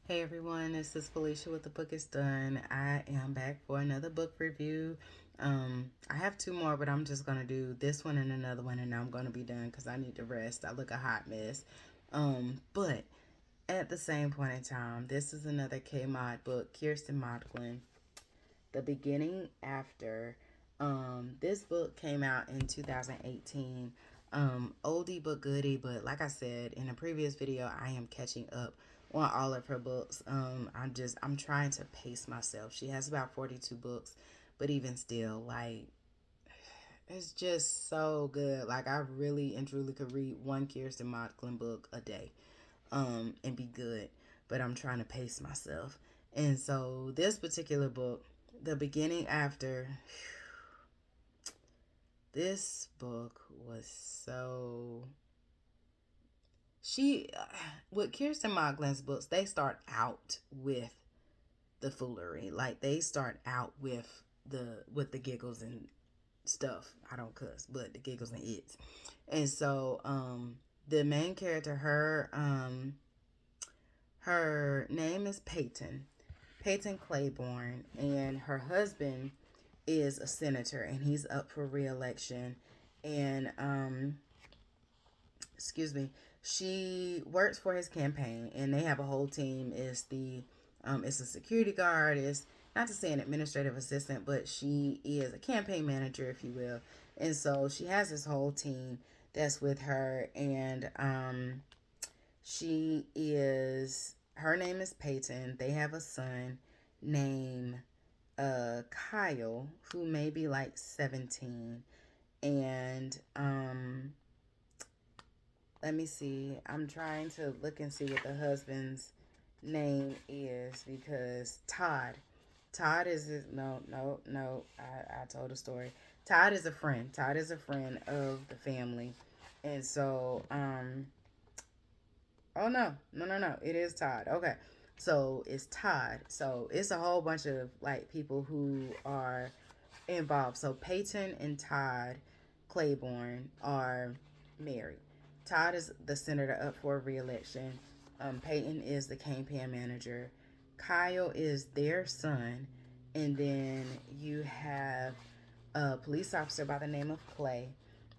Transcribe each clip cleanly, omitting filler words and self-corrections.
Hey everyone, this is Felicia with The Book is Done. I am back for another book review. I have two more, but I'm just gonna do this one and another one, and I'm gonna be done because I need to rest. I look a hot mess. But at the same point in time, this is another K Mod book, Kiersten Modglin, The Beginning After. This book came out in 2018. Oldie but goodie, but like I said in a previous video, I am catching up on all of her books. I'm trying to pace myself. She has about 42 books, but even still, like, it's just so good. Like, I really and truly could read one Kirsten Modglin book a day, and be good. But I'm trying to pace myself. And so this particular book, The Beginning After, this book was so she with Kirsten Moglen's books, they start out with the foolery. Like, they start out with the giggles and stuff. I don't cuss, but the giggles and its. And so the main character, her name is Peyton Claiborne, and her husband is a senator, and he's up for re-election. And excuse me, she works for his campaign, and they have a whole team. It's a security guard, is not to say an administrative assistant, but she is a campaign manager, if you will. And so she has this whole team that's with her, and she is her name is Peyton. They have a son named Kyle, who may be like 17. And let me see. I'm trying to look and see what the husband's name is, because Todd is his, no. I told a story. Todd is a friend. Todd is a friend of the family. And so oh no. It is Todd. Okay. So it's Todd. So it's a whole bunch of like people who are involved. So Peyton and Todd Claiborne are married. Todd is the senator up for re-election. Peyton is the campaign manager. Kyle is their son, and then you have a police officer by the name of Clay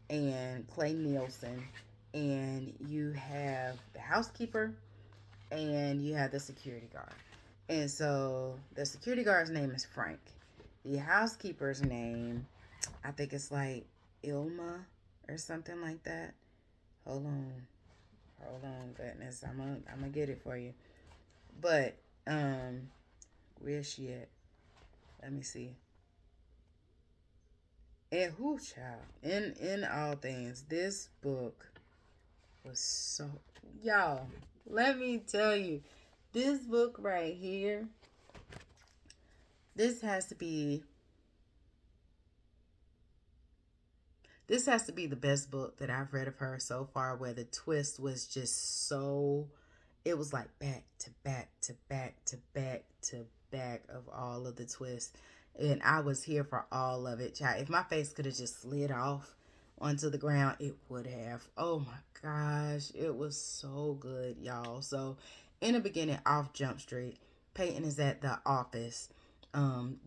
Nielsen, and you have the housekeeper, and you have the security guard. And so the security guard's name is Frank. The housekeeper's name, I think it's like Ilma or something like that. Hold on. Hold on, goodness. I'm gonna get it for you. But where's she at? Let me see. And who child? In all things, this book was so, y'all, let me tell you, this book right here, this has to be this has to be the best book that I've read of her so far, where the twist was just so, it was like back to back to back to back to back of all of the twists. And I was here for all of it. Child, if my face could have just slid off onto the ground, it would have. Oh my gosh. It was so good, y'all. So in the beginning, off Jump Street, Peyton is at the office,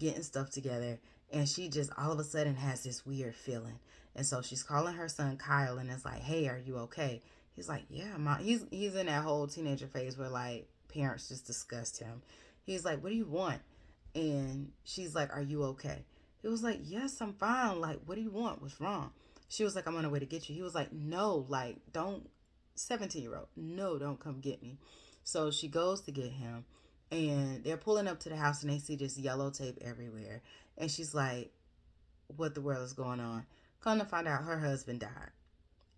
getting stuff together, and she just all of a sudden has this weird feeling. And so she's calling her son Kyle, and it's like, "Hey, are you okay?" He's like, "Yeah, mom." He's in that whole teenager phase where like parents just disgust him. He's like, "What do you want?" And she's like, "Are you okay?" He was like, "Yes, I'm fine. Like, what do you want? What's wrong?" She was like, "I'm on the way to get you." He was like, "No, like, don't." 17-year-old, no, don't come get me. So she goes to get him, and they're pulling up to the house, and they see this yellow tape everywhere. And she's like, "What the world is going on?" Come to find out, her husband died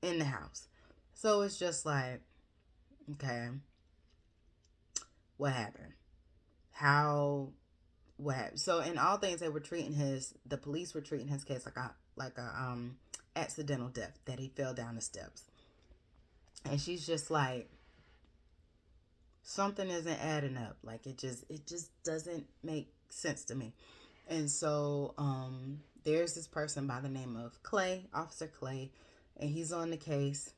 in the house. So it's just like, okay, what happened? How? What happened? So in all things, the police were treating his case like a accidental death, that he fell down the steps. And she's just like, something isn't adding up. Like, it just doesn't make sense to me. And so there's this person by the name of Officer Clay, and he's on the case.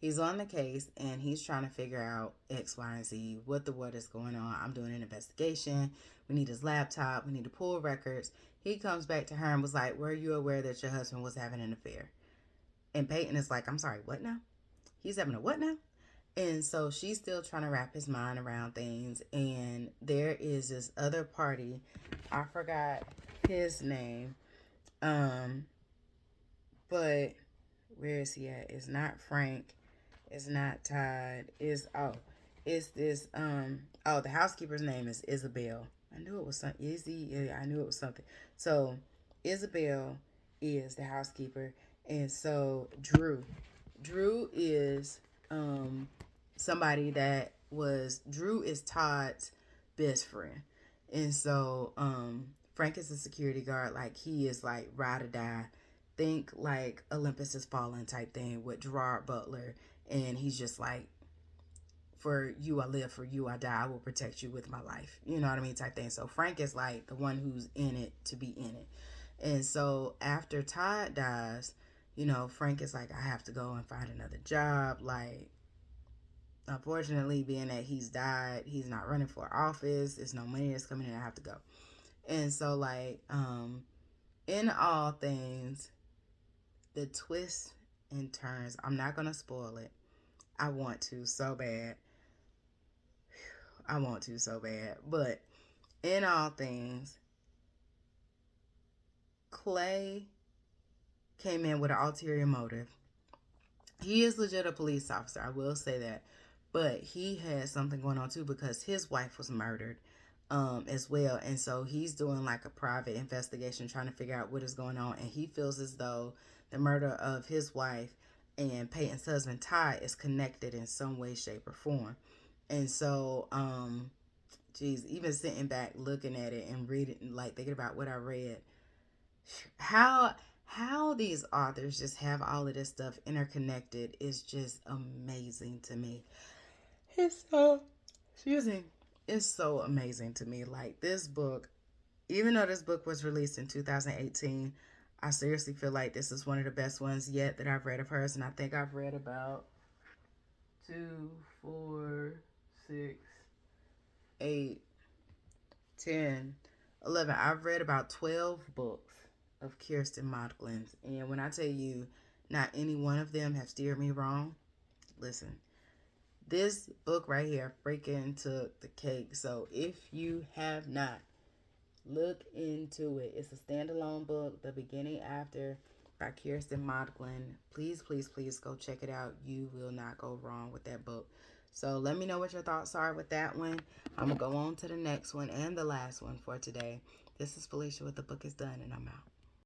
He's on the case and he's trying to figure out X, Y, and Z. What is going on? I'm doing an investigation. We need his laptop. We need to pull records. He comes back to her and was like, "Were you aware that your husband was having an affair?" And Peyton is like, "I'm sorry, what now? He's having a what now?" And so she's still trying to wrap his mind around things. And there is this other party. I forgot his name. Um, but where is he at? It's not Frank. It's not Todd. It's this the housekeeper's name is Isabel. I knew it was something. Izzy. Yeah, I knew it was something. So Isabel is the housekeeper, and so Drew is somebody that was Drew is Todd's best friend. And so Frank is a security guard, like he is like ride or die. Think like Olympus Has Fallen type thing with Gerard Butler, and he's just like, for you I live, for you I die, I will protect you with my life. You know what I mean? Type thing. So Frank is like the one who's in it to be in it. And so after Todd dies, Frank is like, I have to go and find another job. Like, unfortunately, being that he's died, he's not running for office. There's no money that's coming in. I have to go. And so, like, in all things, the twists and turns, I'm not going to spoil it. I want to so bad. I want to so bad. But in all things, Clay came in with an ulterior motive. He is legit a police officer, I will say that. But he had something going on too, because his wife was murdered as well. And so he's doing like a private investigation trying to figure out what is going on. And he feels as though the murder of his wife and Peyton's husband, Ty, is connected in some way, shape, or form. And so, even sitting back looking at it and reading, like thinking about what I read, how these authors just have all of this stuff interconnected is just amazing to me. It's so, excuse me, it's so amazing to me. Like, this book, even though this book was released in 2018, I seriously feel like this is one of the best ones yet that I've read of hers. And I think I've read about 2, 4, 6, 8, 10, 11. I've read about 12 books of Kiersten Modglin's. And when I tell you, not any one of them have steered me wrong, listen, this book right here freaking took the cake. So if you have not, look into it. It's a standalone book, The Beginning After by Kiersten Modglin. Please, please, please go check it out. You will not go wrong with that book. So let me know what your thoughts are with that one. I'm going to go on to the next one and the last one for today. This is Felicia with The Book Is Done, and I'm out.